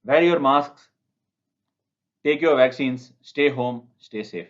Wear your masks, take your vaccines, stay home, stay safe.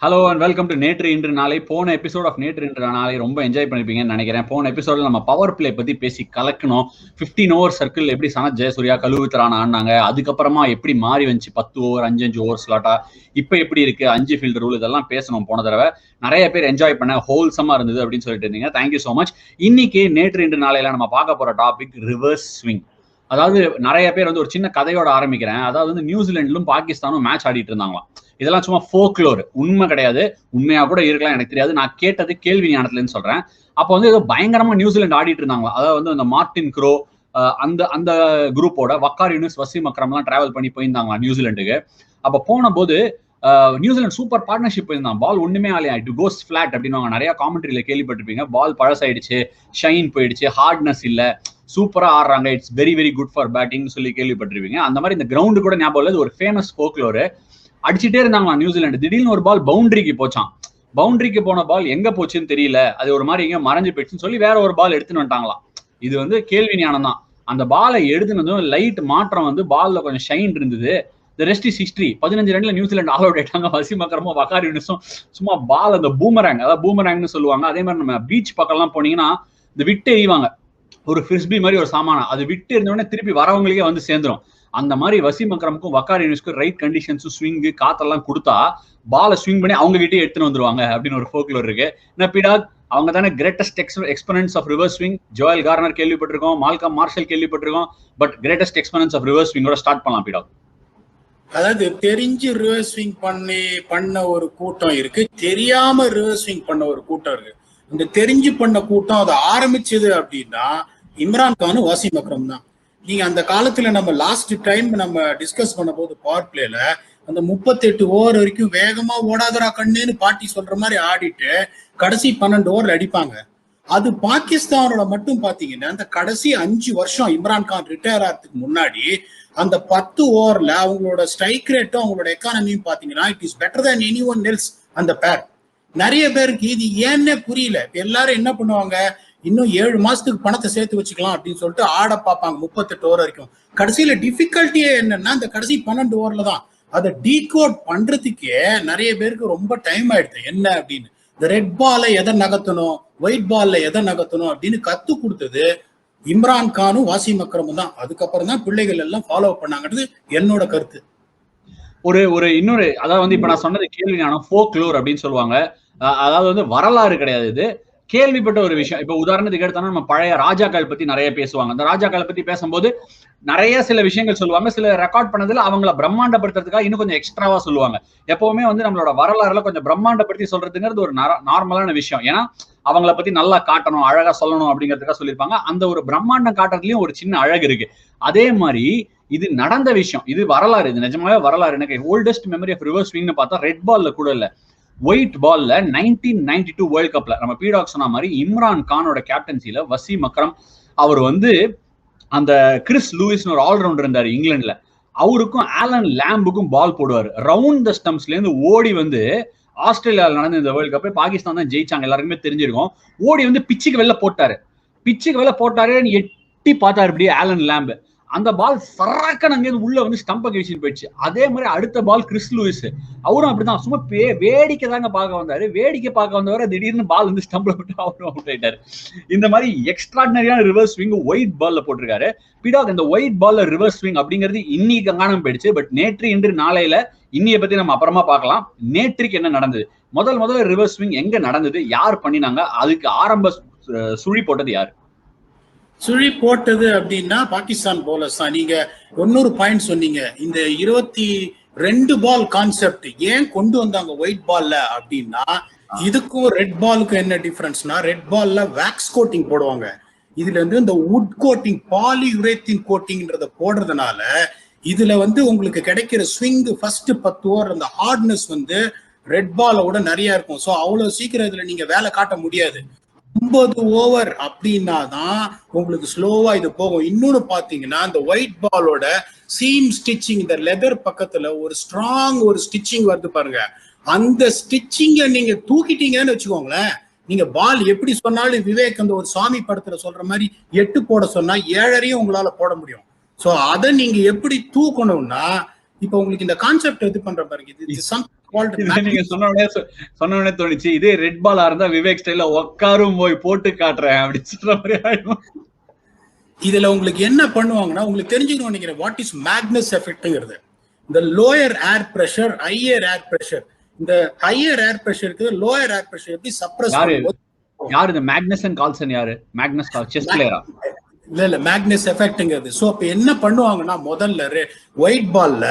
Hello and welcome to நேற்று இன்று நாளை. போன episode of நேற்று இன்று நாளை ரொம்ப என்ஜாய் பண்ணிருப்பீங்கன்னு நினைக்கிறேன். போன எபிசோட்ல நம்ம பவர் பிளே பத்தி பேசி கலக்கணும். 15 ஓவர் சர்க்கிள் எப்படி சனத் ஜெயசூர்யா கழுவுத்தரான ஆடினாங்க, அதுக்கப்புறமா எப்படி மாறி வந்துச்சு 10 ஓவர் 5 ஓவர் ஸ்லாட்டா, இப்போ எப்படி இருக்கு 5 ஃபீல்டு ரூல், இதெல்லாம் பேசணும். போன தடவை நிறைய பேர் என்ஜாய் பண்ண ஹோல்சமா இருந்தது அப்படின்னு சொல்லிட்டு இருந்தீங்க. Thank you so much. இன்னைக்கு நேற்று இன்று நாளையில நம்ம பார்க்க போற டாபிக் ரிவர்ஸ் ஸ்விங். அதாவது நிறைய பேர் வந்து ஒரு சின்ன கதையோட ஆரம்பிக்கிறேன். அதாவது வந்து நியூசிலாண்டிலும் பாகிஸ்தானும் மேட்ச் ஆடிட்டு இருந்தாங்களாம். இதெல்லாம் சும்மா ஃபோக்லோர், உண்மை கிடையாது. உண்மையா கூட இருக்கலாம், எனக்கு தெரியாது. நான் கேட்டது கேள்வி ஞானத்துலன்னு சொல்றேன். அப்போ வந்து ஏதோ பயங்கரமா நியூசிலாந்து ஆடிட்டு இருந்தாங்களா. அதாவது வந்து அந்த மார்டின் க்ரோ அந்த குரூப்போட வக்கார் யூனிஸ், வசீம் அக்ரம்லாம் டிராவல் பண்ணி போயிருந்தாங்களா நியூசிலாண்டுக்கு. அப்போ போன போது நியூசிலாந்து சூப்பர் பார்ட்னர்ஷிப் போயிருந்தான். பால் ஒண்ணுமே ஆலையா, இட் கோஸ் ஃபிளாட் அப்படின்னு நிறைய காமெண்ட்ரியில கேள்விப்பட்டிருப்பீங்க. பால் பழசாயிடுச்சு, ஷைன் போயிடுச்சு, ஹார்ட்னஸ் இல்ல, சூப்பரா ஆடுறாங்க, it's very very good for batting சொல்லி கேள்விப்பட்டிருப்பீங்க. அந்த மாதிரி இந்த கிரவுண்டு கூட ஞாபகம் இல்லை, ஒரு ஃபேமஸ் ஃபோக்லோர். அடிச்சுட்டே இருந்தாங்களா நியூசிலாந்து. திடீர்னு ஒரு பால் பவுண்டரிக்கு போச்சான். பவுண்டரிக்கு போன பால் எங்க போச்சுன்னு தெரியல, அது ஒரு மாதிரி எங்க மறைஞ்சு போயிடுச்சுன்னு சொல்லி வேற ஒரு பால் எடுத்துன்னு வந்துட்டாங்களாம். இது வந்து கேள்வி ஞானம் தான். அந்த பாலை எடுத்துனதும் லைட் மாற்றம் வந்து பால்ல கொஞ்சம் ஷைன் இருந்தது. The rest is history. 15 ரன்ல நியூசிலாந்து ஆல் அவுட் ஆயிட்டாங்க. வசீம் அக்ரமும் வக்கார் யூனிஸும் சும்மா பால் அந்த பூமராங், அதாவது பூமராங்னு சொல்லுவாங்க. அதே மாதிரி நம்ம பீச் பக்கம்லாம் போனீங்கன்னா இந்த விட்டு எறிவாங்க, ஒரு ஃபிரிஸ்பி மாதிரி ஒரு சாமானா, அது விட்டு இருந்தோடனே திருப்பி வரவங்களுக்கே வந்து சேர்ந்துரும். அந்த மாதிரி வசீம் அக்ரமுக்கும் வக்கார் யூனிஸ்க்கும் ரைட் கண்டிஷன்ஸும் ஸ்விங்கு காத்தெல்லாம் கொடுத்தா பாலை ஸ்விங் பண்ணி அவங்க கிட்டே எடுத்துன்னு வந்துருவாங்க அப்படின்னு ஒரு ஃபோக்லோர் இருக்கு. பிடாக் அவங்க தானே greatest exponents of reverse swing. Joel Garner கேள்விப்பட்டிருக்கோம், மால்கம் மார்ஷல் கேள்விப்பட்டிருக்கோம், but greatest exponents of reverse ஸ்விங்கோட ஸ்டார்ட் பண்ணலாம் பிடாக். அதாவது தெரிஞ்சு ரிவர்ஸ் ஸ்விங் பண்ண ஒரு கூட்டம் இருக்கு, தெரியாம ரிவர்ஸ் ஸ்விங் பண்ண ஒரு கூட்டம் இருக்கு. இந்த தெரிஞ்சு பண்ண கூட்டம் அதை ஆரம்பிச்சது அப்படின்னா இம்ரான்கானும் வாசிம் அக்ரம் தான். நீங்க அந்த காலத்துல நம்ம லாஸ்ட் டைம் நம்ம டிஸ்கஸ் பண்ண போது பவர் பிளேல அந்த 38 ஓவர் வரைக்கும் வேகமா ஓடாதரா கண்ணுன்னு பாட்டி சொல்ற மாதிரி ஆடிட்டு கடைசி 12 ஓவர் அடிப்பாங்க. அது பாகிஸ்தானோட மட்டும் பாத்தீங்கன்னா அந்த கடைசி 5 வருஷம் இம்ரான்கான் ரிட்டையர் ஆகிறதுக்கு முன்னாடி அந்த 10 ஓவர்ல அவங்களோட ஸ்ட்ரைக் ரேட்டும் அவங்களோட எக்கானமியும் பாத்தீங்கன்னா it is better than any one else அந்த பேர். நிறைய பேருக்கு இது ஏன்னே புரியல. எல்லாரும் என்ன பண்ணுவாங்க, இன்னும் 7 மாசத்துக்கு பணத்தை சேர்த்து வச்சுக்கலாம் அப்படின்னு சொல்லிட்டு ஆட பார்ப்பாங்க 38 ஓவர் வரைக்கும். கடைசியில டிஃபிகல்ட்டியே என்னன்னா இந்த கடைசி 12 ஓவர்ல தான் அதை டீகோட் பண்றதுக்கே நிறைய பேருக்கு ரொம்ப டைம் ஆயிடுது. என்ன அப்படின்னு இந்த ரெட் பால்ல எதை நகர்த்தணும், ஒயிட் பால்ல எதை நகர்த்தணும் அப்படின்னு கத்து கொடுத்தது இம்ரான்கானும் வாசிம் அக்ரமும் தான். அதுக்கப்புறம் தான் பிள்ளைகள் எல்லாம் ஃபாலோ பண்ணாங்கிறது என்னோட கருத்து. ஒரு இன்னொரு, அதாவது வந்து இப்ப நான் சொன்னது கேள்வி ஞானம், ஃபோக்லோர் அப்படின்னு சொல்லுவாங்க. அதாவது வந்து வரலாறு கிடையாது, இது கேள்விப்பட்ட ஒரு விஷயம். இப்ப உதாரணத்துக்கு எடுத்தோம்னா நம்ம பழைய ராஜாக்கள் பத்தி நிறைய பேசுவாங்க. அந்த ராஜாக்களை பத்தி பேசும்போது நிறைய சில விஷயங்கள் சொல்லுவாங்க. சில ரெக்கார்ட் பண்ணதுல அவங்கள பிரம்மாண்டப்படுத்துறதுக்காக இன்னும் கொஞ்சம் எக்ஸ்ட்ராவா சொல்லுவாங்க. எப்பவுமே வந்து நம்மளோட வரலாறுல கொஞ்சம் பிரம்மாண்டப்படுத்தி சொல்றதுங்கிறது ஒரு நார்மலான விஷயம். ஏன்னா அவங்கள பத்தி நல்லா காட்டணும், அழகா சொல்லணும் அப்படிங்கிறதுக்காக சொல்லியிருப்பாங்க. அந்த ஒரு பிரம்மாண்டம் காட்டுறதுலயும் ஒரு சின்ன அழகு இருக்கு. அதே மாதிரி இது நடந்த விஷயம், இது வரலாறு, இது நிஜமாவே வரலாறு. எனக்கு ஓல்டஸ்ட் மெமரி ஆஃப் ரிவர்ஸ் ஸ்விங்னு பார்த்தா ரெட் பால்ல கூட இல்ல, ஒயிட் பால்ல 1992 வேர்ல்ட் கப்ல நம்ம பீடாக் சொன்ன மாதிரி இம்ரான் கானோட கேப்டன்சில வசீம் அக்ரம் அவர் வந்து அந்த கிறிஸ் லூயிஸ்னு ஒரு ஆல்ரவுண்டர் இருந்தாரு இங்கிலாந்துல, அவருக்கும் ஆலன் லேம்புக்கும் பால் போடுவார். ரவுண்ட் த ஸ்டம்ப்ஸ்ல இருந்து ஓடி வந்து ஆஸ்திரேலியாவில் நடந்த இந்த வேர்ல்ட் கப்பை பாகிஸ்தான் தான் ஜெயிச்சாங்க, எல்லாருக்குமே தெரிஞ்சிருக்கும். ஓடி வந்து பிச்சுக்கு வெளில போட்டாரு, எட்டி பார்த்தாரு இப்படியே ஆலன் லேம்பு. அந்த பால் சரக்கன் அங்கேருந்து உள்ள வந்து ஸ்டம்பை வீசிட்டு போயிடுச்சு. அதே மாதிரி அடுத்த பால் கிறிஸ் லூயிஸ், அவரும் அப்படிதான் சும்மா வேடிக்கை தாங்க பார்க்க வந்தாரு. வேடிக்கை பார்க்க வந்தவரை திடீர்னு பால் வந்து ஸ்டம்ப்ல விட்டு அவரும் அவுட் ஆயிட்டாரு. இந்த மாதிரி எக்ஸ்ட்ராடினரியான ரிவர்ஸ் ஸ்விங் ஒயிட் பால்ல போட்டிருக்காரு பிடாக். இந்த ஒயிட் பால்ல ரிவர்ஸ் ஸ்விங் அப்படிங்கிறது இன்னைக்கு காணாம போயிடுச்சு. பட் நேற்று இன்று நாளையில இன்னைய பத்தி நம்ம அப்புறமா பார்க்கலாம். நேற்றுக்கு என்ன நடந்தது, முதல்ல ரிவர்ஸ் ஸ்விங் எங்க நடந்தது, யார் பண்ணினாங்க, அதுக்கு ஆரம்ப சுழி போட்டது யாரு? சுழி போட்டது அப்படின்னா பாகிஸ்தான் போலர்ஸ் தான். நீங்க இன்னொரு பாயிண்ட் சொன்னீங்க, இந்த 22 பால் கான்செப்ட் ஏன் கொண்டு வந்தாங்க ஒயிட் பால்ல அப்படின்னா, இதுக்கும் ரெட் பாலுக்கும் என்ன டிஃபரன்ஸ்னா, ரெட் பால்ல வேக்ஸ் கோட்டிங் போடுவாங்க, இதுல வந்து இந்த வுட் கோட்டிங் பாலியுரேத்தின் கோட்டிங்ன்றத போடுறதுனால இதுல வந்து உங்களுக்கு கிடைக்கிற ஸ்விங் ஃபர்ஸ்ட் 10 ஓவர் அந்த ஹார்ட்னஸ் வந்து ரெட் பாலோட நிறைய இருக்கும். ஸோ அவ்வளவு சீக்கிரம் இதுல நீங்க வேலை காட்ட முடியாது. 9 ஓவர் அப்படின்னா தான் உங்களுக்கு ஸ்லோவா இது போகும். இன்னொன்னு பாத்தீங்கன்னா இந்த ஒயிட் பாலோட சீம் ஸ்டிச்சிங், இந்த லெதர் பக்கத்துல ஒரு ஸ்ட்ராங் ஒரு ஸ்டிச்சிங் வருது பாருங்க, அந்த ஸ்டிச்சிங்க நீங்க தூக்கிட்டீங்கன்னு வச்சுக்கோங்களேன், நீங்க பால் எப்படி சொன்னாலும் விவேக் அந்த ஒரு சாமி படத்துல சொல்ற மாதிரி 8 போட சொன்னா 7.5 உங்களால போட முடியும். சோ அதை நீங்க எப்படி தூக்கணும்னா இப்ப உங்களுக்கு இந்த கான்செப்ட் இது பண்ற பாருங்க, நீங்க சொன்ன உடனே தோணுச்சு, இதே ரெட் பாலா இருந்தா விவேக் ஸ்டைல உட்காரும் போய் போட்டு காட்டுறேன் அப்படின்னு சொல்ற மாதிரி ஆயிடும். இதுல உங்களுக்கு என்ன பண்ணுவாங்கன்னா, உங்களுக்கு தெரிஞ்சுக்கணும் நினைக்கிறேன், வாட் இஸ் மேக்னஸ் எஃபெக்ட்ங்கிறது. இந்த lower air pressure, higher air pressure, இந்த ஹையர் ஏர் பிரஷருக்கு லோயர் ஏர் பிரஷர் எப்படி சப்ரஸ் பண்ணும்போது யாரு இந்த மேக்னஸ் அண்ட் கால்சன்? யாரு மேக்னஸ் கால் செஸ் பிளேயரா? இல்ல மேக்னஸ் எஃபெக்ட்ங்கிறது. சோ அப்ப என்ன பண்ணுவாங்கன்னா, முதல்ல ஒயிட் பால்ல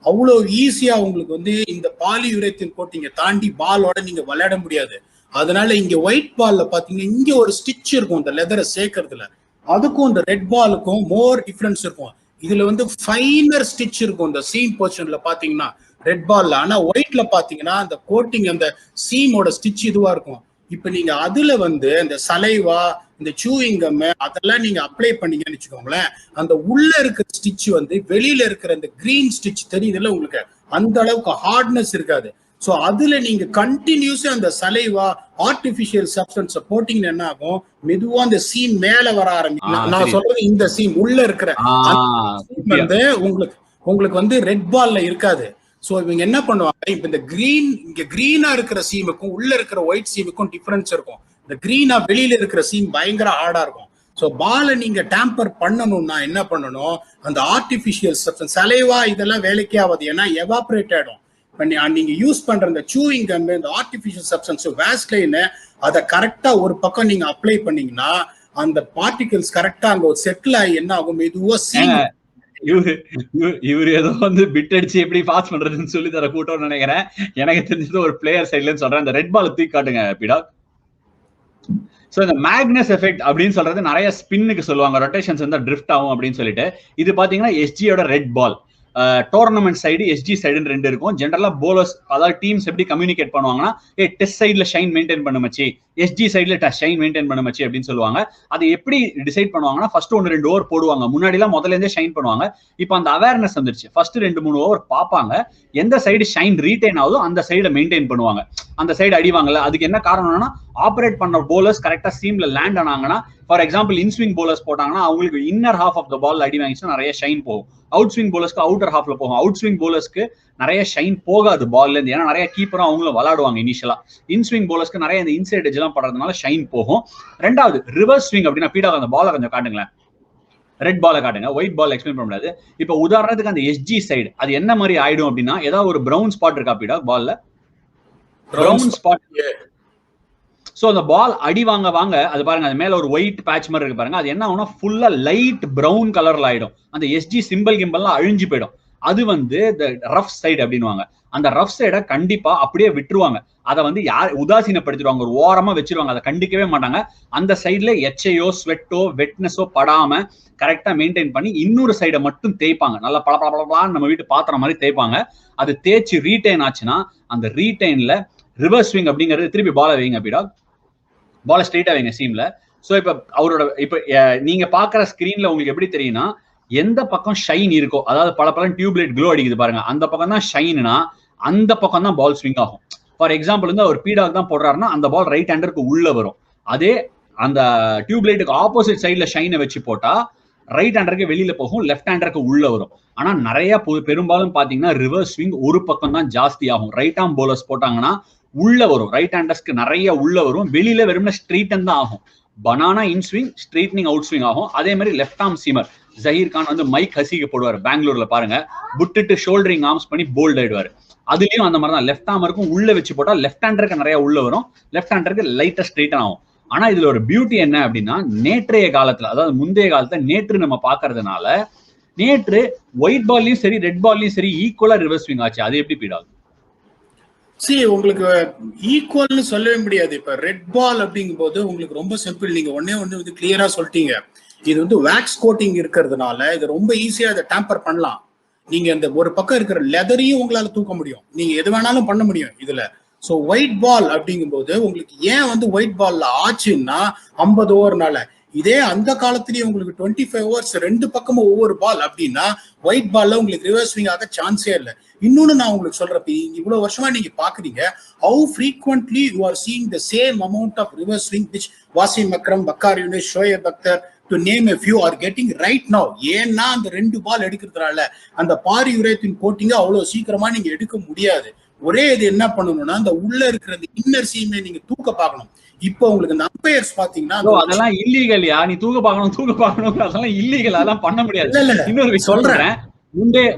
அவ்வளவு ஈஸியா உங்களுக்கு வந்து இந்த பாலியூரேத்தின் கோட்டிங்க தாண்டி பாலோட நீங்க விளையாட முடியாது. அதனால இங்க ஒயிட் பால்ல பாத்தீங்கன்னா இங்க ஒரு ஸ்டிச் இருக்கும் இந்த லெதரை சேர்க்கறதுல, அதுக்கும் இந்த ரெட் பாலுக்கும் மோர் டிஃபரன்ஸ் இருக்கும். இதுல வந்து ஃபைனர் ஸ்டிச் இருக்கும் இந்த சீம் போர்ஷன்ல பாத்தீங்கன்னா ரெட் பால்ல. ஆனா ஒயிட்ல பாத்தீங்கன்னா அந்த கோட்டிங் அந்த சீமோட ஸ்டிச் இதுவா இருக்கும். இப்ப நீங்க அதுல வந்து இந்த சலைவா, இந்த சூயிங் கம் அதெல்லாம் நீங்க அப்ளை பண்ணீங்கன்னு வச்சுக்கோங்களேன், அந்த உள்ள இருக்கிற ஸ்டிச் வந்து வெளியில இருக்கிற அந்த கிரீன் ஸ்டிச் தெரியுதுல்ல உங்களுக்கு, அந்த அளவுக்கு ஹார்ட்னஸ் இருக்காது. சோ அதுல நீங்க கண்டினியூஸா அந்த சலைவா ஆர்டிபிஷியல் சப்ஸ்டன்ஸ் போட்டீங்கன்னா என்ன ஆகும், மெதுவா அந்த சீம் மேல வர ஆரம்பிக்கும். நான் சொல்றது இந்த சீம் உள்ள இருக்கிற வந்து உங்களுக்கு வந்து ரெட் பால்ல இருக்காது. சோ இவங்க என்ன பண்ணுவாங்க, இப்ப இந்த இங்க கிரீனா இருக்கிற சீமுக்கும் உள்ள இருக்கிற ஒயிட் சீமுக்கும் டிஃபரன்ஸ் இருக்கும். இந்த கிரீனா வெளியில இருக்கிற சீம் பயங்கர ஹார்டா இருக்கும். சோ பாலை நீங்க டேம்பர் பண்ணணும்னா என்ன பண்ணணும், அந்த ஆர்டிபிஷியல் சப்ஸ்டன்ஸ் சலைவா இதெல்லாம் வேலைக்கே ஆகாது, ஏன்னா எவாபரேட் ஆயிடும். நீங்க யூஸ் பண்ற இந்த சூயிங் கம், இந்த ஆர்டிபிஷியல் சப்ஸ்டன்ஸ் வேஸ்லைன், அதை கரெக்டா ஒரு பக்கம் நீங்க அப்ளை பண்ணீங்கன்னா அந்த பார்ட்டிகல்ஸ் கரெக்டா அங்க ஒரு செட்டில் ஆகி என்ன ஆகும், மெதுவா சீம். இவரு ஏதோ வந்து பிட் அடிச்சு எப்படி பாஸ் பண்றதுன்னு சொல்லி தர கூட்டம் நினைக்கிறேன். எனக்கு தெரிஞ்சது ஒரு பிளேயர் சைட்லன்னு சொல்றேன். இந்த ரெட் பால் தூக்கி காட்டுங்க பீடா. சோ இந்த மேக்னஸ் எஃபெக்ட் அப்படின்னு சொல்றது நிறைய ஸ்பின்னுக்கு சொல்லுவாங்க, ரொட்டேஷன்ஸ் வந்து ட்ரிஃப்ட் ஆகும் அப்படின்னு சொல்லிட்டு. இது பாத்தீங்கன்னா எஸ்ஜியோட red ball. Tournament side SG சைடுன்னு ரெண்டு இருக்கும். ஜென்ரலா போலர்ஸ், அதாவது டீம்ஸ் எப்படி கம்யூனிகேட் பண்ணுவாங்கன்னா, டெஸ்ட் சைட்ல ஷைன் மெயின்டைன் பண்ணுமச்சு, எஸ்ஜி சைட்ல ஷைன் மெயின்டைன் பண்ணுமச்சு அப்படின்னு சொல்லுவாங்க. அதை எப்படி டிசைட் பண்ணுவாங்கன்னா, ஃபர்ஸ்ட் 1-2 ஓவர் போடுவாங்க. முன்னாடி எல்லாம் முதல்ல இருந்தே ஷைன் பண்ணுவாங்க. இப்போ அந்த அவேர்னஸ் வந்துருச்சு. ஃபர்ஸ்ட் 2-3 ஓவர் பார்ப்பாங்க, எந்த சைடு ஷைன் ரீடைன் ஆகுதோ அந்த சைடை மெயின்டைன் பண்ணுவாங்க. அந்த சைடு அடிவாங்கல்ல, அதுக்கு என்ன காரணம்னா, ஆப்ரேட் பண்ண போலர்ஸ் கரெக்டா சீம்ல லேண்ட் ஆனாங்கன்னா, ஃபார் எக்ஸாம்பிள் இன்ஸ்விங் போலர்ஸ் போட்டாங்கன்னா அவங்களுக்கு inner half of the ball அடி வாங்கிச்சுன்னா நிறைய ஷைன் போகும். அவுட் ஸ்விங் போலர்ஸ்க்கு அவுட்டர் ஹாஃப்ல போகும். அவுட் ஸ்விங் போலர்ஸ்க்கு நிறைய ஷைன் போகாது பால்ல இருந்து, ஏன்னா நிறைய கீப்பரும் அவங்களும் விளையாடுவாங்க இனிஷியலா. இன்ஸ்விங் போலர்ஸ்க்கு நிறைய இந்த இன்சைட் எட்ஜ் எல்லாம் படுறதுனால ஷைன் போகும். ரெண்டாவது ரிவர்ஸ் ஸ்விங் அப்படின்னா, பீடா அந்த பாலை கொஞ்சம் காட்டுங்களேன், ரெட் பாலை காட்டுங்க, ஒயிட் பால் எக்ஸ்பிளைன் பண்ண முடியாது. இப்ப உதாரணத்துக்கு அந்த எஸ்ஜி சைடு அது என்ன மாதிரி ஆயிடும் அப்படின்னா, ஏதாவது ஒரு பிரவுன் ஸ்பாட் இருக்கா பீடா பால்ல? Brown spot. சோ அந்த பால் அடி வாங்க அது பாருங்க, அது மேல ஒரு ஒயிட் பேட்ச் மாதிரி இருக்கு பாருங்க, அது என்ன ஆகும்னா ஃபுல்லா லைட் பிரவுன் கலர்ல ஆயிடும். அந்த எஸ்ஜி சிம்பிள் கிம்பல்லாம் அழிஞ்சு போயிடும். அது வந்து ரஃப் சைடு அப்படின்வாங்க. அந்த ரஃப் சைடை கண்டிப்பா அப்படியே விட்டுருவாங்க. அதை வந்து யார் உதாசீனப்படுத்திடுவாங்க, ஒரு ஓரமா வச்சிருவாங்க, அதை கண்டிக்கவே மாட்டாங்க. அந்த சைட்ல எச்சையோ ஸ்வெட்டோ வெட்னஸோ படாம கரெக்டா மெயின்டைன் பண்ணி இன்னொரு சைடை மட்டும் தேய்ப்பாங்க. நல்லா பளபளபளன்னு நம்ம வீட்டு பாத்திரம் மாதிரி தேய்ப்பாங்க. அது தேய்ச்சி ரீடைன் ஆச்சுன்னா அந்த ரீடைன்ல ரிவர்ஸ் ஸ்விங் அப்படிங்கிறது, திருப்பி பாலை வைங்க பீடா, பால ஸ்ட்ரெயிட்டா வைங்க சீம்ல. சோ இப்ப அவரோட இப்ப நீங்க பாக்குற ஸ்கிரீன்ல உங்களுக்கு எப்படி தெரியும்னா, எந்த பக்கம் ஷைன் இருக்கோ, அதாவது பல டியூப்லைட் க்ளோ அடிக்குது பாருங்க, அந்த பக்கம் தான் ஷைன்னா அந்த பக்கம் தான் பால் ஸ்விங் ஆகும். ஃபார் எக்ஸாம்பிள் வந்து அவர் பீடாக் தான் போடுறாருன்னா அந்த பால் ரைட் ஹேண்டருக்கு உள்ள வரும். அதே அந்த டியூப்லைட்டுக்கு ஆப்போசிட் சைட்ல ஷைனை வச்சு போட்டா ரைட் ஹேண்டருக்கு வெளியில போகும், லெஃப்ட் ஹேண்டருக்கு உள்ள வரும். ஆனா நிறைய பெரும்பாலும் பாத்தீங்கன்னா ரிவர்ஸ் ஸ்விங் ஒரு பக்கம் தான் ஜாஸ்தி ஆகும். ரைட் ஆர்ம் போலர்ஸ் போட்டாங்கன்னா உள்ள வரும், ரைட் ஹேண்டர்ஸ்க்கு நிறைய உள்ள வரும், வெளியில வெறும்னா ஸ்ட்ரெயிட்டன் தான் ஆகும். Banana in swing, straightening out swing ஆகும். அதே மாதிரி left arm seamer Zaheer Khan வந்து மைக் ஹசிக்கு போடுவார் பெங்களூர்ல பாருங்க, புட்டுட்டு ஷோல்டரிங் ஆர்ம்ஸ் பண்ணி போல்ட் ஆயிடுவாரு. அதுலயும் அந்த மாதிரி தான் லெஃப்ட் ஆர்மருக்கும் உள்ள வச்சு போட்டா லெஃப்ட் ஹேண்டருக்கு நிறைய உள்ள வரும், லெஃப்ட் ஹேண்டருக்கு லைட்டா ஸ்ட்ரெயிட்டன் ஆகும். ஆனா இதுல ஒரு பியூட்டி என்ன அப்படின்னா, நேற்றைய காலத்துல, அதாவது முந்தைய காலத்துல நேற்று நம்ம பாக்குறதுனால, நேற்று ஒயிட் பால்லையும் சரி ரெட் பால்லையும் சரி ஈக்குவலா ரிவர்ஸ் ஸ்விங் ஆச்சு. அது எப்படி பீடாது? உங்களுக்கு ஈக்குவல்னு சொல்லவே முடியாது. இப்ப ரெட் பால் அப்படிங்கும் போது உங்களுக்கு ரொம்ப சிம்பிள், நீங்க ஒன்னே வந்து கிளியரா சொல்லிட்டீங்க. இது வந்து வேக்ஸ் கோட்டிங் இருக்கிறதுனால இது ரொம்ப ஈஸியா இதை டேம்பர் பண்ணலாம். நீங்க இந்த ஒரு பக்கம் இருக்கிற லெதரையும் உங்களால தூக்க முடியும், நீங்க எது வேணாலும் பண்ண முடியும் இதுல. சோ ஒயிட் பால் அப்படிங்கும் போது உங்களுக்கு ஏன் வந்து ஒயிட் பால்ல ஆச்சுன்னா 50 ஓவர்னால, இதே அந்த காலத்திலேயே உங்களுக்கு 25 ஓவர்ஸ் ரெண்டு பக்கமும் ஒவ்வொரு பால் அப்படின்னா ஒயிட் பால்ல உங்களுக்கு ரிவர்ஸ் ஸ்விங் ஆக சான்ஸே இல்லை. இன்னொன்னு நான் உங்களுக்கு சொல்றப்ப, இவ்வளவு வருஷமா நீங்க பாக்குறீங்க, how frequently you are seeing the same amount of reverse swing which Wasim Akram, Waqar Younis, Shoaib Akhtar, to name a few are getting right now. ஏன்னா அந்த 2 பால் எடுக்கிறதுனால அந்த பாலியூரேத்தின் கோட்டிங்க அவ்வளவு சீக்கிரமா நீங்க எடுக்க முடியாது. ஒரே இது என்ன பண்ணணும்னா அந்த உள்ள இருக்கிற இன்னர் சீமை நீங்க தூக்க பார்க்கணும். இப்போ உங்களுக்கு இந்த அம்பையர்ஸ் பாத்தீங்கன்னா அதெல்லாம் இல்லீகல்யா, நீ தூக்க பார்க்கணும் அதெல்லாம் இல்லீகல், அதெல்லாம் பண்ண முடியாது. இன்னொரு சொல்றேன்,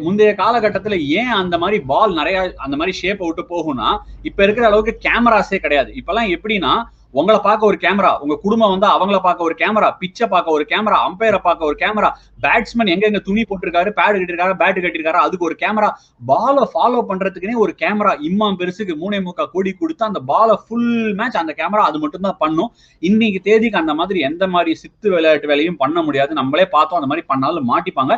முந்தைய காலகட்டத்துல ஏன் அந்த மாதிரி பால் நிறைய அந்த மாதிரி ஷேப்பை விட்டு போகும்னா, இப்ப இருக்கிற அளவுக்கு கேமராஸே கிடையாது. இப்பெல்லாம் எப்படின்னா, உங்களை பார்க்க ஒரு கேமரா, உங்க குடும்பம் வந்து அவங்கள பார்க்க ஒரு கேமரா, பிச்சை பார்க்க ஒரு கேமரா, அம்பையரை பார்க்க ஒரு கேமரா, பேட்ஸ்மேன் எங்க துணி போட்டிருக்காரு, பேடு கட்டிருக்காரு, பேட் கட்டிருக்காரு, அதுக்கு ஒரு கேமரா, பாலை ஃபாலோ பண்றதுக்குன்னே ஒரு கேமரா இம்மாம் பெருசுக்கு 3.25 கோடி கொடுத்து அந்த பாலை ஃபுல் மேட்ச் அந்த கேமரா அது மட்டும் தான் பண்ணும். இன்னைக்கு தேதிக்கு அந்த மாதிரி எந்த மாதிரி சித்து விளையாட்டு வேலையும் பண்ண முடியாது. நம்மளே பார்த்தோம், அந்த மாதிரி பண்ணாலும் மாட்டிப்பாங்க.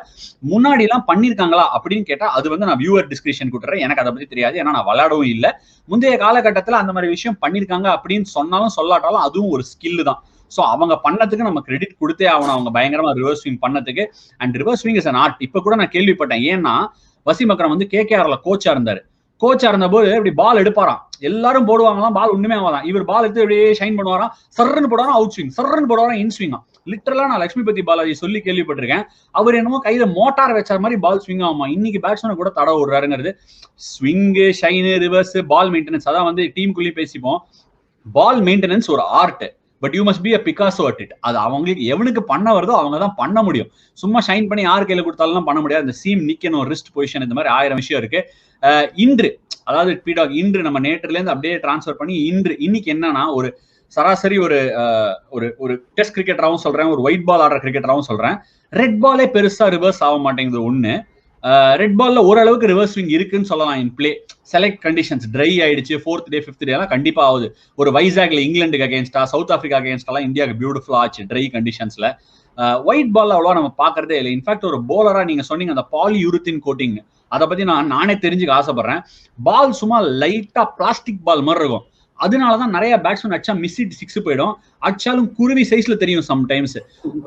முன்னாடி எல்லாம் பண்ணிருக்காங்களா அப்படின்னு கேட்டா அது வந்து நான் வியூவர் டிஸ்கிரிப்ஷன் கொடுத்துறேன், எனக்கு அதை பத்தி தெரியாது, ஏன்னா நான் விளையாடவும் இல்லை. முந்தைய காலகட்டத்துல அந்த மாதிரி விஷயம் பண்ணிருக்காங்க அப்படின்னு சொன்னாலும் சொல்லாட்டாலும் அதுவும் ஒரு ஸ்கில் தான். சோ அவங்க பண்ணதுக்கு நம்ம கிரெடிட் கொடுத்தே ஆகணும், அவங்க பயங்கரமா ரிவர்ஸ் ஸ்விங் பண்ணதுக்கு. And reverse swing is an art. இப்ப கூட நான் கேள்விப்பட்டேன், ஏன்னா வசீம் அக்ரம் வந்து KKRல கோச்சா இருந்தாரு. கோச்சா இருந்தபோது இப்படி பால் எடுப்பாராம், எல்லாரும் போடுவாங்களாம், பால் ஒண்ணுமே ஆகலாம், இவர் பால் எடுத்து அப்படியே ஷைன் பண்ணுவாராம், சர்ன்னு போடுவாராம் அவுட் ஸ்விங், சர்ன்னு போடுவாராம் இன் ஸ்விங். லிட்டரலா நான் லட்சுமிபதி பாலாஜி சொல்லி கேள்விப்பட்டிருக்கேன். அவர் என்னமோ கையில மோட்டார் வச்ச மாதிரி பால் ஸ்விங் ஆகுமா. இன்னைக்கு பேட்ஸ்மேன் கூட தட விடுறாருங்கிறது. ஸ்விங்கு, ஷைனு, ரிவர்ஸ், பால் மெயின்டெனன்ஸ், அதான் வந்து டீமுக்குள்ளேயும் பேசிப்போம். பால் மெயின்டெனன்ஸ் ஒரு art, but you must be a Picasso at it. அது அவங்களுக்கு எவனுக்கு பண்ண வருதோ அவங்க தான் பண்ண முடியும். சும்மா ஷைன் பண்ணி யார் கையில கொடுத்தாலும் பண்ண முடியாது. இந்த சீம் நிக்கணும், ரிஸ்ட் பொசிஷன், இந்த மாதிரி 1000 விஷயம் இருக்கு. இன்று அதாவது பீடாக் இன்று நம்ம நேற்றுல இருந்து அப்படியே டிரான்ஸ்ஃபர் பண்ணி இன்னைக்கு என்னன்னா, ஒரு சராசரி ஒரு டெஸ்ட் கிரிக்கெட்டராகவும் சொல்றேன், ஒரு ஒயிட் பால் ஆடுற கிரிக்கெட்டராகவும் சொல்றேன். ரெட் பாலே பெருசா ரிவர்ஸ் ஆக மாட்டேங்குது. ஒண்ணு, ரெட் பால்ல ஓரளவுக்கு ரிவர்ஸ் ஸ்விங் இருக்குன்னு சொல்லலாம் இன் பிளே. செலக்ட் கண்டிஷன்ஸ் ட்ரை ஆயிடுச்சு, 4th டே 5th டே எல்லாம் கண்டிப்பா ஆகுது. ஒரு வைசாக்ல இங்கிலாந்துக்கு அகேன்ஸ்டா, சவுத் ஆப்பிரிக்கா அகேன்ஸ்டாலாம் இந்தியாவுக்கு பியூட்டிஃபுல் ஆச்சு ட்ரை கண்டிஷன்ஸ்ல. ஒயிட் பால் அவ்வளவா நம்ம பாக்குறதே இல்லை. இன்ஃபேக்ட் ஒரு போலரா நீங்க சொன்னீங்க அந்த பாலியூரித்தின் கோட்டிங், அதை பத்தி நானே தெரிஞ்சுக்க ஆசைப்படுறேன். பால் சும்மா லைட்டா பிளாஸ்டிக் பால் மாதிரி இருக்கும், அதனாலதான் நிறைய பேட்ஸ்மேன் அடிச்சா மிஸ் இட் 6 போயிடும். அடிச்சாலும் குருவி சைஸ்ல தெரியும் சம்டைம்ஸ்.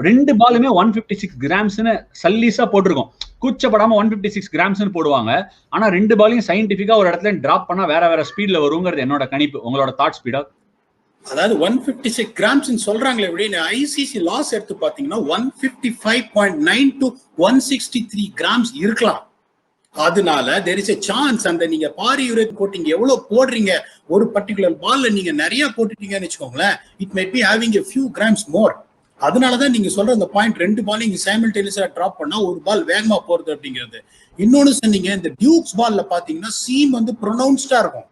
2 பாலுமே 156 கிராம்ஸ்னு சல்லீஸா போட்டிருக்கோம், கூச்சப்படாம 156 கிராம்ஸ்னு போடுவாங்க. ஆனா 2 பாலையும் சயின்டிபிக்கா ஒரு இடத்துல டிராப் பண்ணா வேற ஸ்பீட்ல வருங்கிறது என்னோட கணிப்பு. உங்களோட தாட் ஸ்பீடா? அதாவது 156 கிராம்ஸ் சொல்றாங்களே அப்படின்னு ஐசிசி லாஸ் எடுத்து பாத்தீங்கன்னா 155.9 to 163 கிராம்ஸ் இருக்கலாம். அதனால there is a chance அந்த நீங்க பாலியூரேத் கோட்டிங் எவ்வளவு போடுறீங்க, ஒரு பர்டிகுலர் பால்ல நீங்க நிறைய போட்டுட்டீங்கன்னு வச்சுக்கோங்களேன், it might be having a few grams more. அதனாலதான் நீங்க சொல்ற அந்த பாயிண்ட், 2 பால் இங்க சைமல்டேனியஸா டிராப் பண்ணா ஒரு பால் வேகமா போறது அப்படிங்கிறது. இன்னொன்னு சொன்னீங்க, இந்த டியூக்ஸ் பால்ல பாத்தீங்கன்னா சீம் வந்து ப்ரொனவுன்ஸ்டா இருக்கும்.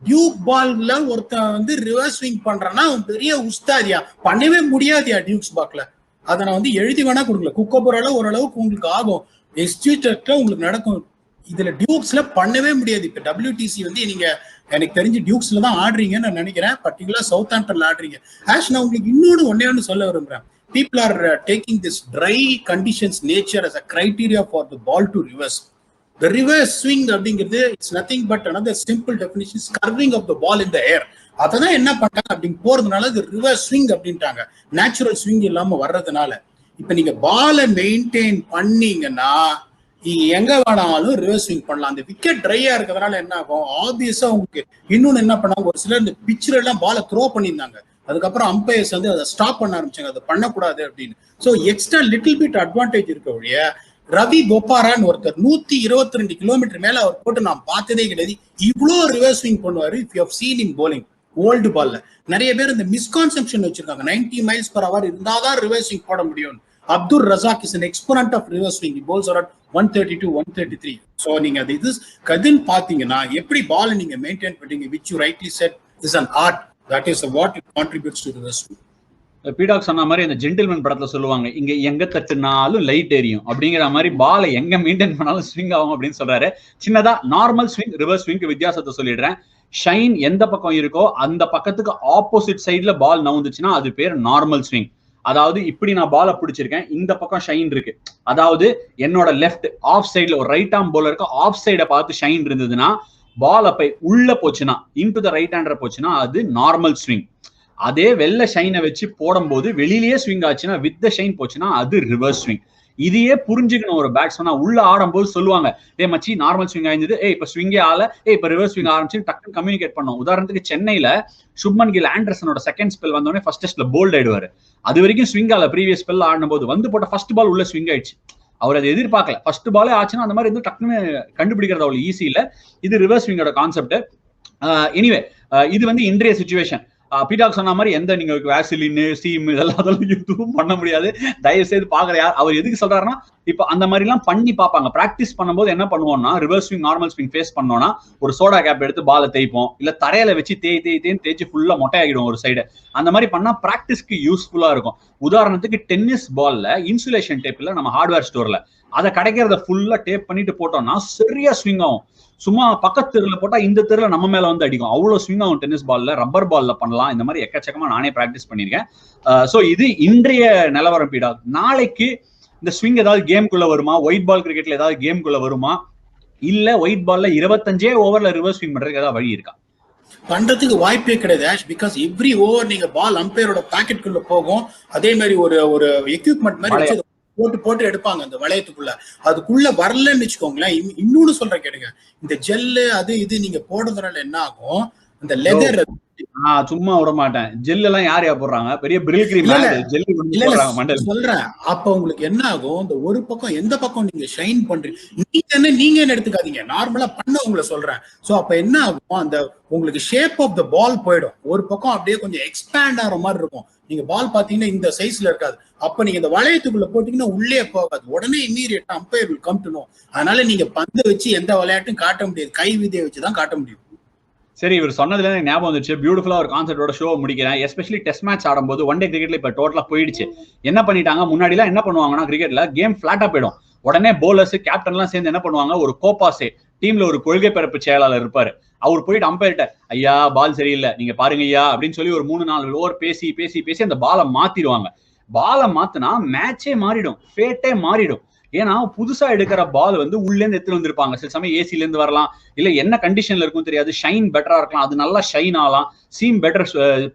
டியூக் பால்ல ஒருத்தன் வந்து ரிவர்ஸ் ஸ்விங் பண்றான்னா அவன் பெரிய உஸ்தாதியா, பண்ணவே முடியாதியா டியூக்ஸ் பால்ல. அதை நான் வந்து எழுதி வேணா கொடுக்கல, குக்கபுரால ஓரளவுக்கு உங்களுக்கு ஆகும், எஸ்டியூட்ல உங்களுக்கு நடக்கும். இதுல டியூக்ஸ்ல பண்ணவே முடியாது. இப்ப WTC வந்து நீங்க எனக்கு தெரிஞ்சு டியூக்ஸ்ல தான் ஆடுறீங்கன்னு நான் நினைக்கிறேன், பர்டிகுலர் சவுத் ஆம்ப்டன்ல ஆடுறீங்க. நான் உங்களுக்கு இன்னொன்னு ஒன்னு சொல்ல விரும்புறேன். People are taking this dry conditions nature as a criteria for the ball to reverse. The reverse swing அப்படிங்கிறது it's nothing but another simple definition, curving of the ball in the air. அதான் என்ன பண்றாங்க அப்படின்னு போறதுனால இது reverse swing அப்படின்ட்டாங்க, natural swing இல்லாம வர்றதுனால. இப்ப நீங்க பாலை மெயின்டைன் பண்ணீங்கன்னா எங்க வேணாலும் ரிவர்ஸ் ஸ்விங் பண்ணலாம். அந்த விக்கெட் ட்ரையா இருக்கிறதுனால என்ன ஆகும், ஆப்வியஸா உங்களுக்கு இன்னொன்னு என்ன பண்ணாங்க, ஒரு சிலர் இந்த பிச்சில் எல்லாம் பாலை த்ரோ பண்ணியிருந்தாங்க, அதுக்கப்புறம் அம்பையர்ஸ் வந்து அதை ஸ்டாப் பண்ண ஆரம்பிச்சாங்க, அதை பண்ணக்கூடாது அப்படின்னு. So extra little bit advantage இருக்க வழிய ரவி போப்பாரான்னு ஒருத்தர் 122 கிலோமீட்டர் மேல அவர் போட்டு நான் பார்த்ததே கிடையாது, இவ்வளோ ரிவர்ஸ் ஸ்விங் பண்ணுவாரு. If you have seen in bowling old பால்ல நிறைய பேர் இந்த மிஸ்கான்செப்ஷன் வச்சிருக்காங்க, 90 miles per hour இருந்தாதான் ரிவர்ஸ் ஸ்விங் போட முடியும். Abdur Razak is an exponent of reverse swing. He bowls around 132, 133. So நீங்க இது கதின் பாத்தீங்கன்னா எப்படி பால் நீங்க மெயின்டைன் பண்றீங்க, which you rightly said is an art. That is what it contributes to reverse swing. பீடாக் சொன்ன மாதிரி இந்த ஜென்டில்மேன் படத்துல சொல்லுவாங்க, இங்க எங்க தட்டுனாலும் லைட் எரியும் அப்படிங்கிற மாதிரி பாலை எங்க மெயின்டைன் பண்ணாலும் ஸ்விங் ஆகும் அப்படின்னு சொல்றாரு. சின்னதா நார்மல் ஸ்விங், ரிவர்ஸ் ஸ்விங்க்கு வித்தியாசத்தை சொல்லிடுறேன். ஷைன் எந்த பக்கம் இருக்கோ அந்த பக்கத்துக்கு ஆப்போசிட் சைட்ல பால் நவுந்துச்சுன்னா அது பேர் நார்மல் ஸ்விங். அதாவது இப்படி நான் பாலை பிடிச்சிருக்கேன், இந்த பக்கம் ஷைன் இருக்கு, அதாவது என்னோட லெஃப்ட் ஆஃப் சைட்ல ஒரு ரைட் ஆர்ம் போலருக்கு ஆஃப் சைடை பார்த்து ஷைன் இருந்ததுன்னா பால் அப்ப உள்ள போச்சுன்னா இன்டு த ரைட் ஹேண்டர் போச்சுன்னா அது நார்மல் ஸ்விங். அதே வெள்ள ஷைனை வச்சு போடும் போது வெளியிலேயே ஸ்விங் ஆச்சுன்னா வித் த ஷைன் போச்சுன்னா அது ரிவர்ஸ் ஸ்விங். இதையே புரிஞ்சுக்கணும் ஒரு பேட்ஸ்மேனா. உள்ள ஆடும்போது சொல்லுவாங்க, டே மச்சி நார்மல் ஸ்விங் ஆயிருந்தது, இப்ப ஸ்விங்கே ஆல, இப்ப ரிவர்ஸ் ஸ்விங் ஆரம்பிச்சு டக்குன்னு கம்யூனிகேட் பண்ணும். உதாரணத்துக்கு சென்னையில சுப்மன் கில் ஆண்டர்சனோட செகண்ட் ஸ்பெல் வந்தோடனே ஃபர்ஸ்ட் டெஸ்ட்ல போல்ட் ஆயிடுவாரு. அது வரைக்கும் ஸ்விங் ஆல, ப்ரீவியஸ் ஸ்பெல் ஆடும் போது வந்து போட்ட ஃபர்ஸ்ட் பால் உள்ள ஸ்விங் ஆயிடுச்சு. அவர் அதை எதிர்பார்க்கல. ஃபர்ஸ்ட் பாலே ஆச்சுன்னா அந்த மாதிரி வந்து டக்குன்னு கண்டுபிடிக்கிறது அவ்வளவு ஈஸி இல்ல. இது ரிவர்ஸ் ஸ்விங்கோட கான்செப்ட். எனிவே இது வந்து இன்றைய சிச்சுவேஷன். பீடாக் சொன்ன மாதிரி எந்த நீங்க வேக்சிலின் சீம் இதெல்லாம் எதுவும் பண்ண முடியாது. தயவு செய்து பாக்குற யார் அவர் எதுக்கு சொல்றாருன்னா, இப்ப அந்த மாதிரி எல்லாம் பண்ணி பார்ப்பாங்க. பிராக்டிஸ் பண்ணும்போது என்ன பண்ணுவோம்னா, reverse swing normal swing face பண்ணோம்னா ஒரு சோடா கேப் எடுத்து பால தேய்ப்போம், இல்ல தரையில வச்சு தேய்ச்சி ஃபுல்லா மொட்டையாகிடும் ஒரு சைடு. அந்த மாதிரி பண்ணா பிராக்டிஸ்க்கு யூஸ்ஃபுல்லா இருக்கும். உதாரணத்துக்கு டென்னிஸ் பால்ல இன்சுலேஷன் டேப்ல நம்ம ஹார்ட்வேர் ஸ்டோர்ல அதை கிடைக்கிறத ஃபுல்லா டேப் பண்ணிட்டு போட்டோம்னா சரியா ஸ்விங் ஆகும். சும்மா பக்கத்து தெருல போட்டா இந்த தெருல நம்ம மேல வந்து அடிக்கும். அவ்வளவு ஸ்விங் ஆகும் டென்னிஸ் பால்ல. ரப்பர் பால்ல பண்ணலாம். இந்த மாதிரி எக்கச்சக்கமா நானே பிராக்டிஸ் பண்ணிருக்கேன். சோ இது இன்றைய நிலவரம். பீடா நாளைக்கு இந்த ஸ்விங் ஏதாவது கேம்குள்ள வருமா? ஒயிட் பால் கிரிக்கெட்ல ஏதாவது கேம்குள்ள வருமா? இல்ல ஒயிட் பால்ல 25 ஓவர்ல ரிவர்ஸ் ஸ்விங் பண்றதுக்கு ஏதாவது வழி இருக்கா? பண்றதுக்கு வாய்ப்பே கிடையாது ஆஷ். பிகாஸ் எவ்ரி ஓவர் நீங்க பால் அம்பையரோட பாக்கெட்டுக்குள்ள போகும். அதே மாதிரி ஒரு எக்யூப்மெண்ட் மாதிரி போட்டு எடுப்பாங்க அந்த வளையத்துக்குள்ள. அதுக்குள்ள வரலன்னு வச்சுக்கோங்களேன். இன்னொன்னு சொல்றேன் கேளுங்க, இந்த ஜெல்லு அது இது நீங்க போடுறதுனால என்ன ஆகும், அந்த லெதர் சும்மா விட மாட்டேன். ஜெல் எல்லாம் யார் போடுறாங்க? பெரிய பிரில் கிரீம் சொல்றேன். அப்ப உங்களுக்கு என்ன ஆகும், இந்த ஒரு பக்கம் எந்த பக்கம் நீங்க ஷைன் பண்றீங்க, நீங்க என்ன எடுத்துக்காதீங்க, நார்மலா பண்ண உங்களை சொல்றேன். சோ அப்ப என்ன ஆகும், அந்த உங்களுக்கு ஷேப் ஆஃப் த பால் போயிடும். ஒரு பக்கம் அப்படியே கொஞ்சம் எக்ஸ்பேண்ட் ஆகிற மாதிரி இருக்கும். நீங்க பால் பாத்தீங்கன்னா இந்த சைஸ்ல இருக்காது. அப்ப நீங்க இந்த வளையத்துக்குள்ள போட்டீங்கன்னா உள்ளே போகாது. உடனே இம்மீடியட்டா umpire will come to know. அதனால நீங்க பந்து வச்சு எந்த விளையாட்டும் காட்ட முடியாது, கை விதியை வச்சுதான் காட்ட முடியும். சரி, இவர் சொன்னதுல எனக்கு ஞாபகம் வந்துச்சு. பியூட்டிஃபுல்லா ஒரு கான்செப்டோட ஷோ முடிக்கிறேன். எஸ்பெஷலி டெஸ்ட் மேட்ச் ஆடும்போது ஒன் டே கிரிக்கெட்ல இப்ப டோட்டலா போயிடுச்சு. என்ன பண்ணிட்டாங்க, முன்னாடி எல்லாம் என்ன பண்ணுவாங்கன்னா கிரிக்கெட்ல கேம் பிளாட்டா போயிடும். உடனே போலர்ஸ் கேப்டன் எல்லாம் சேர்ந்து என்ன பண்ணுவாங்க, ஒரு கோபாசே டீம்ல ஒரு கொள்கை பரப்பு செயலாளர் இருப்பாரு. அவர் போயிட்டு அம்பையர்ட்ட, ஐயா பால் சரியில்லை நீங்க பாருங்க ஐயா அப்படின்னு சொல்லி ஒரு 3-4 ஓவர் பேசி பேசி பேசி அந்த பாலை மாத்திடுவாங்க. பாலை மாத்தினா மேட்சே மாறிடும், ஃபேட்டே மாறிடும். ஏன்னா புதுசா எடுக்கிற பால் வந்து உள்ள இருந்து எடுத்துட்டு வந்திருப்பாங்க. சில சமயம் ஏசில இருந்து வரலாம், இல்ல என்ன கண்டிஷன்ல இருக்கும் தெரியாது, ஷைன் பெட்டரா இருக்கலாம், அது நல்லா ஷைன் ஆகலாம், சீம் பெட்டர்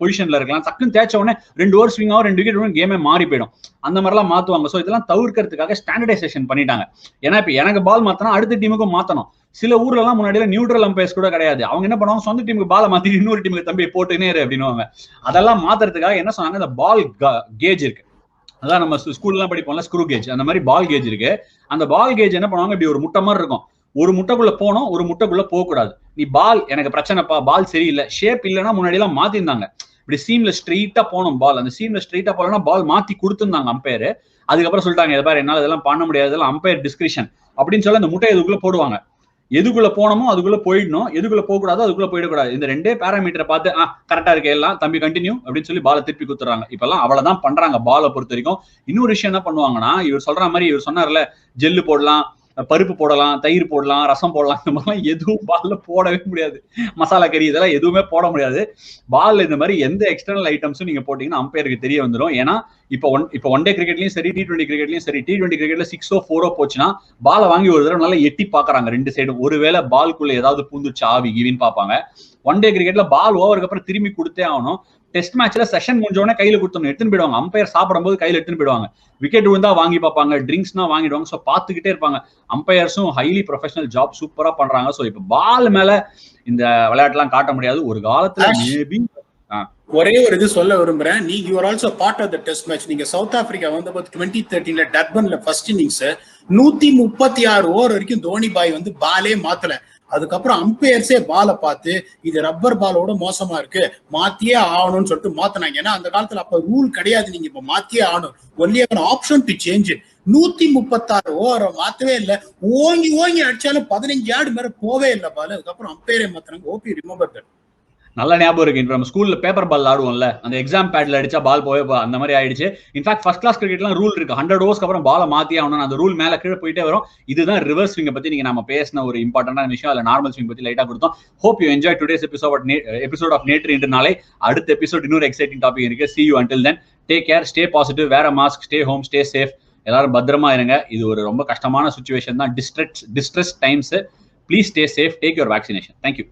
பொசிஷன்ல இருக்கலாம். டக்குன்னு தேய்ச்ச உடனே 2 ஓவர் ஸ்விங் ஆகும், 2 விக்கெட் கேமே மாறி போயிடும். அந்த மாதிரிலாம் மாத்துவாங்க. ஸோ இதெல்லாம் தவிர்க்கிறதுக்காக ஸ்டாண்டர்டைசேஷன் பண்ணிட்டாங்க. ஏன்னா இப்ப எனக்கு பால் மாத்தனா அடுத்த டீமுக்கும் மாத்தணும். சில ஊர்ல எல்லாம் முன்னாடி நியூட்ரல் அம்பையர்ஸ் கூட கிடையாது. அவங்க என்ன பண்ணுவாங்க, சொந்த டீமுக்கு பாலை மாத்தி இன்னொரு டீமுக்கு தம்பி போட்டுனே அப்படின்னுவாங்க. அதெல்லாம் மாத்துறதுக்காக என்ன சொன்னாங்க, இந்த பால் கேஜ் இருக்கு, அதான் நம்ம ஸ்கூல்ல எல்லாம் படிப்போம்ல ஸ்க்ரூ கேஜ், அந்த மாதிரி பால் கேஜ் இருக்கு. அந்த பால் கேஜ் என்ன பண்ணுவாங்க, இப்படி ஒரு முட்டை மாதிரி இருக்கும். ஒரு முட்டைக்குள்ள போனோம், ஒரு முட்டைக்குள்ள போக கூடாது. நீ பால் எனக்கு பிரச்சனைப்பா, பால் சரியில்லை, ஷேப் இல்லைன்னா முன்னாடி எல்லாம் மாத்திருந்தாங்க. இப்படி சீம்ல ஸ்ட்ரெயிட்டா போனோம் பால், அந்த சீம்ல ஸ்ட்ரெயிட்டா போலன்னா பால் மாத்தி கொடுத்துருந்தாங்க அம்பையர். அதுக்கப்புறம் சொல்லிட்டாங்க, இது பாரு என்னால இதெல்லாம் பண்ண முடியாது, இதெல்லாம் அம்பையர் டிஸ்கிரிப்ஷன் அப்படின்னு சொல்லி அந்த முட்டை இதுக்குள்ள போடுவாங்க. எதுக்குள்ள போனோமோ அதுக்குள்ள போயிடணும், எதுக்குள்ள போக கூடாது அதுக்குள்ள போயிடக்கூடாது. இந்த 2 பேராமீட்டரை பார்த்து கரெக்டா இருக்கு எல்லாம் தம்பி கண்டினியூ அப்படின்னு சொல்லி பாலை திருப்பி குத்துறாங்க. இப்ப எல்லாம் அவ்வளவுதான் பண்றாங்க பாலை பொறுத்த வரைக்கும். இன்னொரு விஷயம் என்ன பண்ணுவாங்கன்னா, இவர் சொல்ற மாதிரி இவர் சொன்னார்ல, ஜெல்லு போடலாம், பருப்பு போடலாம், தயிர் போடலாம், ரசம் போடலாம், இந்த மாதிரிலாம் எதுவும் பால்ல போடவே முடியாது. மசாலா கறி இதெல்லாம் எதுவுமே போட முடியாது. பால்ல இந்த மாதிரி எந்த எக்ஸ்டர்னல் ஐட்டம்ஸும் நீங்க போட்டீங்கன்னா அம்பையருக்கு தெரிய வந்துடும். ஏன்னா இப்போ ஒன் டே கிரிக்கெட்லயும் சரி, T20 கிரிக்கெட்லயும் சரி, T20 கிரிக்கெட்ல 6 4 போச்சுன்னா பாலை வாங்கி ஒரு தடவை நல்லா எட்டி பாக்குறாங்க 2 சைடும். ஒருவேளை பால்குள்ள ஏதாவது பூந்துச்சு ஆவி கிவின்னு பாப்பாங்க. ஒன் டே கிரிக்கெட்ல பால் ஓவருக்கு அப்புறம் திரும்பி கொடுத்தே ஆகணும். டெஸ்ட் மேட்ச்ல செஷன் முடிஞ்சோடனே கையில கொடுத்தோம் எடுத்துன்னு போயிடுவாங்க. அம்பையர் சாப்பிடும் போது கையில எடுத்துன்னு போயிடுவாங்க. விக்கெட் விழுந்தா வாங்கி பார்ப்பாங்க, ட்ரிங்க்ஸ்னா வாங்கிடுவாங்க. ஸோ பார்த்துக்கிட்டே இருப்பாங்க. அம்பையர்ஸும் ஹைலி ப்ரொஃபஷனல் ஜாப் சூப்பரா பண்றாங்க. ஸோ இப்போ பால் மேல இந்த விளையாட்டுலாம் காட்ட முடியாது. ஒரு காலத்துல மேபி ஒரே ஒரு இது சொல்ல விரும்புறேன். நீங்க you are also part of the test match. நீங்க சவுத் ஆப்பிரிக்கா வந்து 2013 டர்பன்ல ஃபர்ஸ்ட் இன்னிங்ஸ் 136 ஓவர் வரைக்கும் தோனி பாய் வந்து பாலே மாத்தல. அதுக்கப்புறம் அம்பையர்ஸே பாலை பார்த்து இது ரப்பர் பாலோட மோசமா இருக்கு, மாத்தியே ஆகணும்னு சொல்லிட்டு மாத்தினாங்க. ஏன்னா அந்த காலத்துல அப்ப ரூல் கிடையாது, நீங்க இப்ப மாத்தியே ஆகணும், ஒன்லி ஆப்ஷன் டு சேஞ்ச். 136 ஓவரை மாத்தவே இல்லை. ஓங்கி அடிச்சாலும் 15 யார்டு மேல போவே இல்லை பால். அதுக்கப்புறம் அம்பையரே மாத்தினாங்க. ஓபி ரிமெம்பர் தட். நல்ல ஞாபகம் இருக்கு. நம்ம ஸ்கூல்ல பேப்பர் பால் ஆடுவோம்ல, அந்த எக்ஸாம் பேட்ல அடிச்சா பால் போவே அந்த மாதிரி ஆயிடுச்சு. இன்ஃபேக்ட் ஃபர்ஸ்ட் கிளாஸ் கிரிக்கெட்லாம் ரூல் இருக்கு, 100 ஓவர்ஸ்க்கு அப்புறம் பாலை மாத்தி ஆகணும். அந்த ரூல் மேல கீழே போயிட்டே வரும். இதுதான் ரிவர்ஸ் ஸ்விங்கை பத்தி நீங்க நம்ம பேசின ஒரு இம்பார்ட்டன்டான விஷயம். அதுல நார்மல் ஸ்விங் பத்தி லைட்டா கொடுத்தோம். Hope you enjoy today's episode of நேற்று இன்று நாளை. அடுத்த எபிசோட் இன்னொரு எக்ஸைட்டிங் டாபிக் இருக்கு. See you until then. Take care, stay positive, wear a mask, stay home, stay safe. எல்லாரும் பத்திரமா இருங்க. இது ஒரு ரொம்ப கஷ்டமான சிச்சுவேஷன் தான், distress times. Please stay safe, take your vaccination. Thank you.